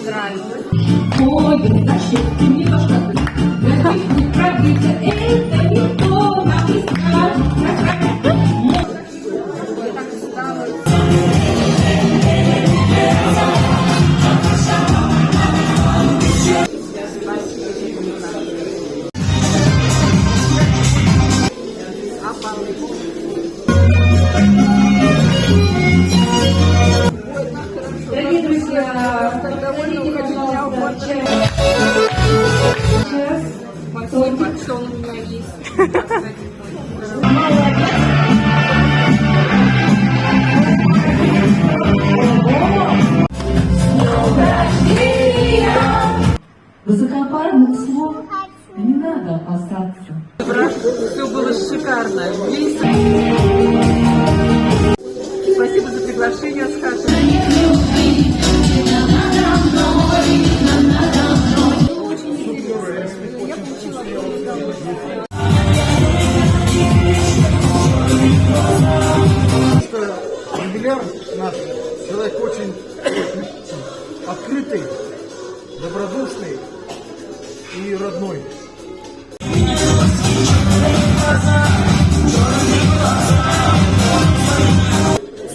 нравится. Ой, зачем ты мне пожалуйста? Не пробиться, это никто нам не скажет. Так стало. Дорогие друзья, довольно пожалуйста, сейчас. Максон у меня есть. Высокопарных слов не надо опасаться. Все было шикарно. Спасибо за приглашение, Асхат. Юбиляр наш человек очень открытый, добродушный и родной.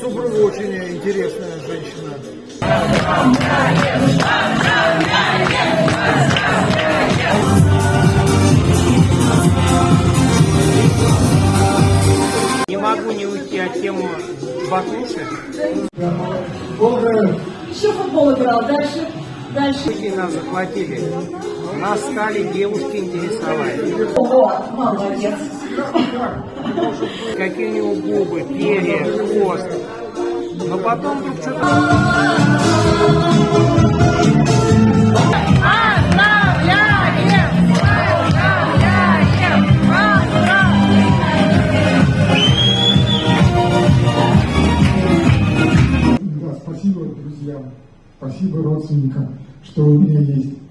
Супруга очень интересная женщина. Не могу не уйти от темы Батуши. Еще футбол играл, дальше. Люди нас захватили. Нас стали девушки интересовать. Вот, молодец. Какие у него губы, перья, хвост. Но потом вдруг что-то... Да, спасибо друзьям, спасибо родственникам, что у меня есть